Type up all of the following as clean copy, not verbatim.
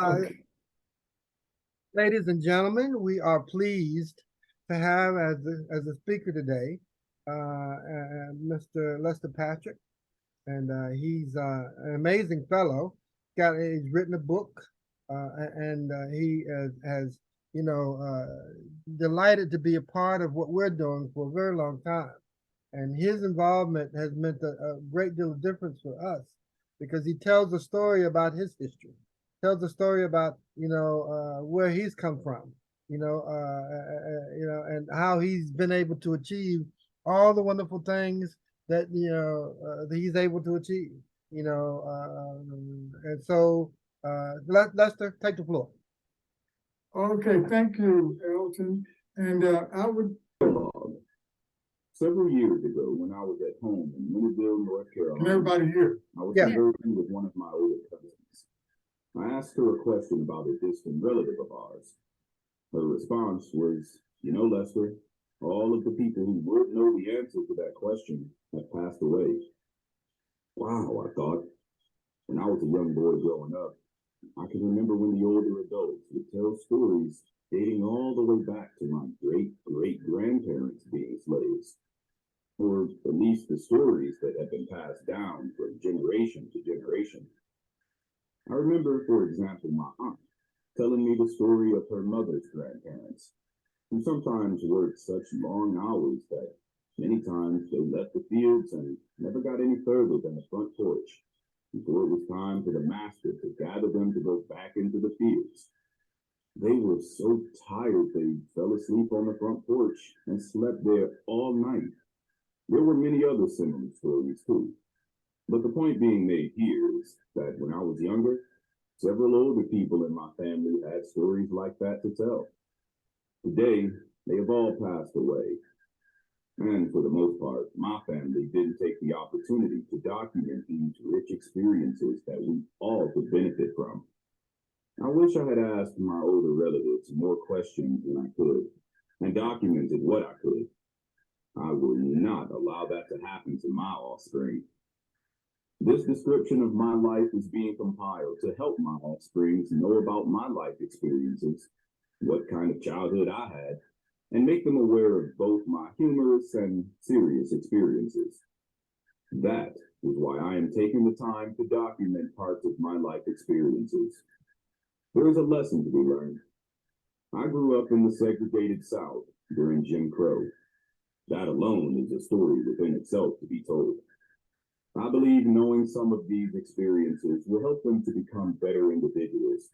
Okay. Ladies and gentlemen, we are pleased to have as a speaker today Mr. Lester Patrick, and he's an amazing fellow. He's written a book, and he has delighted to be a part of what we're doing for a very long time. And his involvement has meant a great deal of difference for us because he tells a story about his history, tells a story about where he's come from, and how he's been able to achieve all the wonderful things that that he's able to achieve. And so Lester, take the floor. Okay, thank you, Elton. And I would. Several years ago, when I was at home in Winterville, North Carolina, Can everybody hear? I was conversing with one of my older cousins. I asked her a question about a distant relative of ours. Her response was, "You know, Lester, all of the people who would know the answer to that question have passed away." Wow, I thought. When I was a young boy growing up, I can remember when the older adults would tell stories dating all the way back to my great-great-grandparents being slaves, or at least the stories that have been passed down from generation to generation. I remember, for example, my aunt telling me the story of her mother's grandparents, who sometimes worked such long hours that many times they left the fields and never got any further than the front porch before it was time for the master to gather them to go back into the fields. They were so tired they fell asleep on the front porch and slept there all night. There were many other similar stories too. But the point being made here is that when I was younger, several older people in my family had stories like that to tell. Today, they have all passed away. And for the most part, my family didn't take the opportunity to document these rich experiences that we all could benefit from. I wish I had asked my older relatives more questions than I could and documented what I could. I will not allow that to happen to my offspring. This description of my life is being compiled to help my offsprings know about my life experiences, what kind of childhood I had, and make them aware of both my humorous and serious experiences. That is why I am taking the time to document parts of my life experiences. There is a lesson to be learned. I grew up in the segregated South during Jim Crow. That alone is a story within itself to be told. I believe knowing some of these experiences will help them to become better individuals.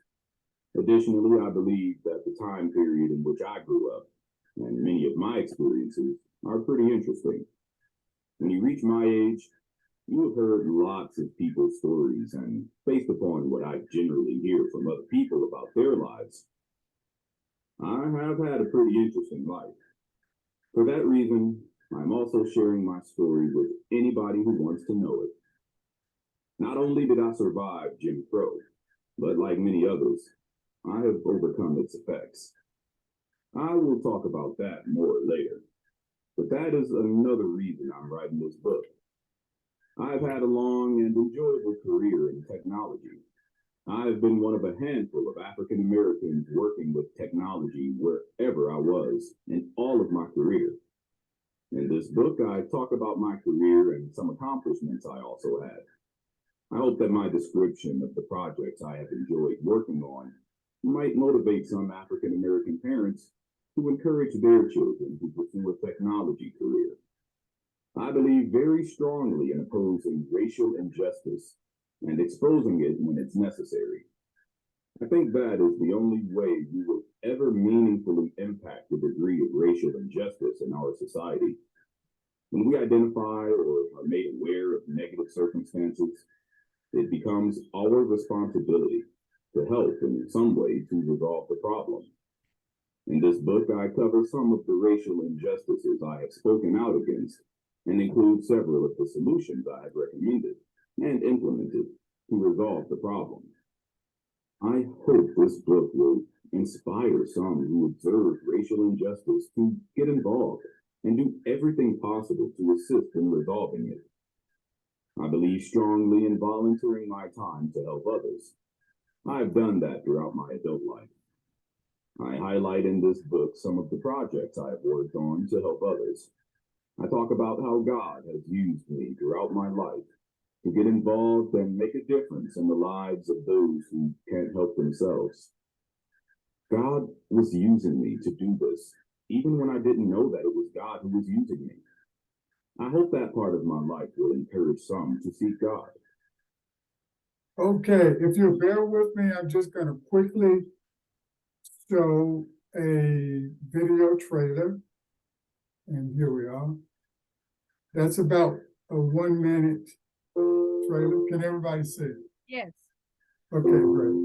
Additionally, I believe that the time period in which I grew up and many of my experiences are pretty interesting. When you reach my age, you have heard lots of people's stories, and based upon what I generally hear from other people about their lives, I have had a pretty interesting life. For that reason, I'm also sharing my story with anybody who wants to know it. Not only did I survive Jim Crow, but like many others, I have overcome its effects. I will talk about that more later, but that is another reason I'm writing this book. I've had a long and enjoyable career in technology. I have been one of a handful of African Americans working with technology wherever I was in all of my career. In this book, I talk about my career and some accomplishments I also had. I hope that my description of the projects I have enjoyed working on might motivate some African American parents to encourage their children to pursue a technology career. I believe very strongly in opposing racial injustice and exposing it when it's necessary. I think that is the only way we will ever meaningfully impact the degree of racial injustice in our society. When we identify or are made aware of negative circumstances, it becomes our responsibility to help in some way to resolve the problem. In this book, I cover some of the racial injustices I have spoken out against and include several of the solutions I have recommended and implemented to resolve the problem. I hope this book will inspire some who observe racial injustice to get involved and do everything possible to assist in resolving it. I believe strongly in volunteering my time to help others. I've done that throughout my adult life. I highlight in this book some of the projects I have worked on to help others. I talk about how God has used me throughout my life to get involved and make a difference in the lives of those who can't help themselves. God was using me to do this, even when I didn't know that it was God who was using me. I hope that part of my life will encourage some to seek God. Okay, if you'll bear with me, I'm just gonna quickly show a video trailer. And here we are. That's about a 1 minute trailer. Can everybody see it? Yes. Okay, great.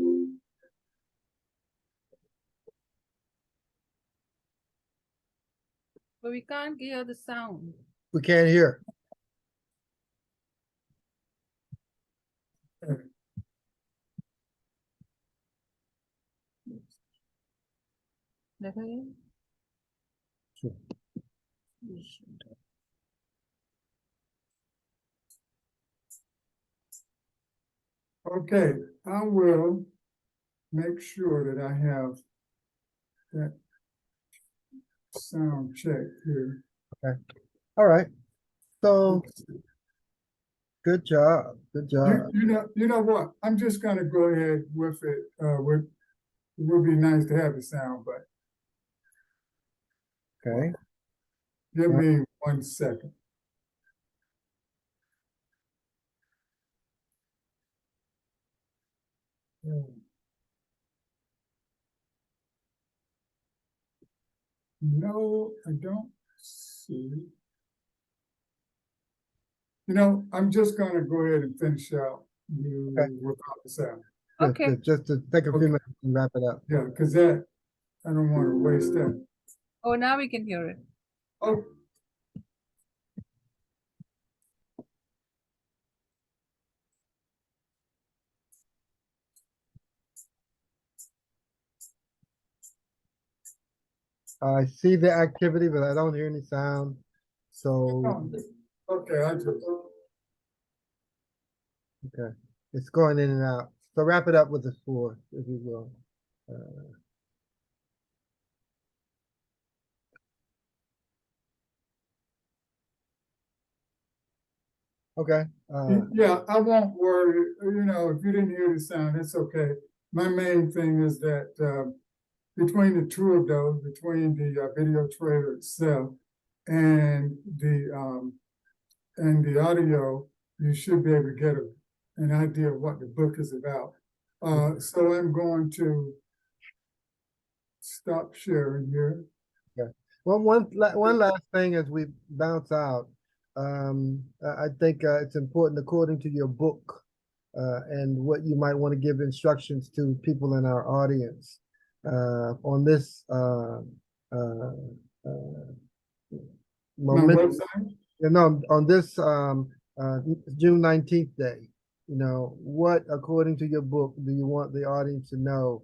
But we can't hear the sound. We can't hear. Let her in. Sure. Okay, I will make sure that I have that sound checked here. All right. So good job. Good job. You know what? I'm just gonna go ahead with it. It would be nice to have the sound, but Okay. give me 1 second. No, I don't see. You know, I'm just gonna go ahead and finish out Okay. without the sound. Good, Okay. good. Just to take a few Okay. minutes and wrap it up. Yeah, because that, I don't want to waste that. Oh, now we can hear it. Oh, I see the activity, but I don't hear any sound. So, okay, I just, okay, it's going in and out. So wrap it up with the score, if you will. Okay. yeah, I won't worry. You know, if you didn't hear the sound, it's okay. My main thing is that between the two of those, between the video trailer itself and the audio, you should be able to get an idea of what the book is about. So I'm going to stop sharing here. Well, one last thing as we bounce out, I think it's important according to your book and what you might want to give instructions to people in our audience on this My momentum. website. You know, on this June 19th day, you know, what according to your book do you want the audience to know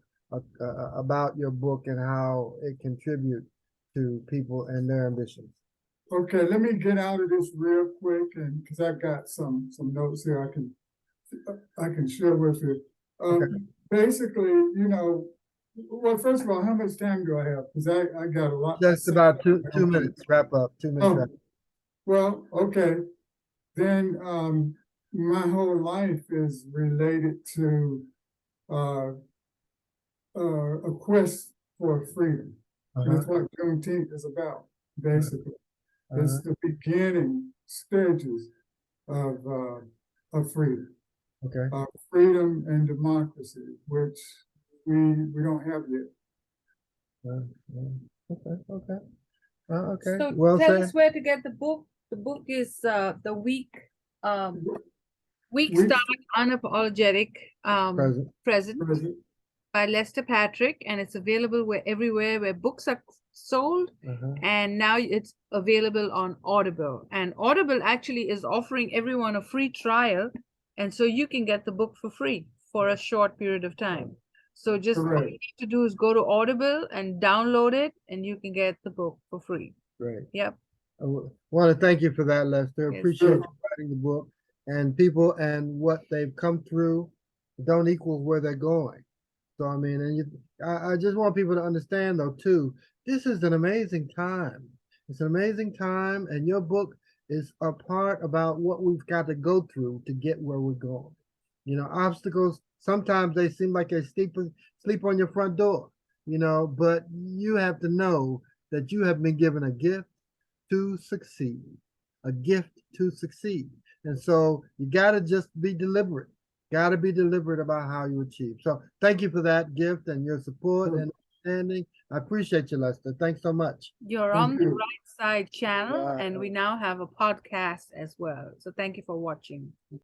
about your book and how it contributes to people and their ambitions? Okay, let me get out of this real quick, and because I've got some notes here I can share with you. Okay. Basically, you know, well, first of all, how much time do I have? Because I got a lot. Just about two minutes. Wrap up. 2 minutes. Oh, Wrap. well, okay. Then my whole life is related to a quest for freedom. That's what Juneteenth is about, basically. It's the beginning stages of freedom. Okay. Freedom and democracy, which we don't have yet. Okay. Okay. Okay. So Well tell said. us where to get the book. The book is the week Week Start Unapologetic Present. Present by Lester Patrick, and it's available everywhere where books are sold. And now it's available on Audible. And Audible actually is offering everyone a free trial, and so you can get the book for free for a short period of time. So just all you need to do is go to Audible and download it, and you can get the book for free. Great. Yep. I want to thank you for that, Lester. Yes, Appreciate sure. you writing the book, and people and what they've come through don't equal where they're going. So I mean, and I just want people to understand though too, this is an amazing time. It's an amazing time, and your book is a part about what we've got to go through to get where we're going. You know, obstacles, sometimes they seem like they sleep on your front door, you know, but you have to know that you have been given a gift to succeed, a gift to succeed. And so you got to just be deliberate. Got to be deliberate about how you achieve. So thank you for that gift and your support Sure. and understanding. I appreciate you, Lester. Thanks so much. You're Thank on the you. Brightside channel, Right. and we now have a podcast as well. So thank you for watching.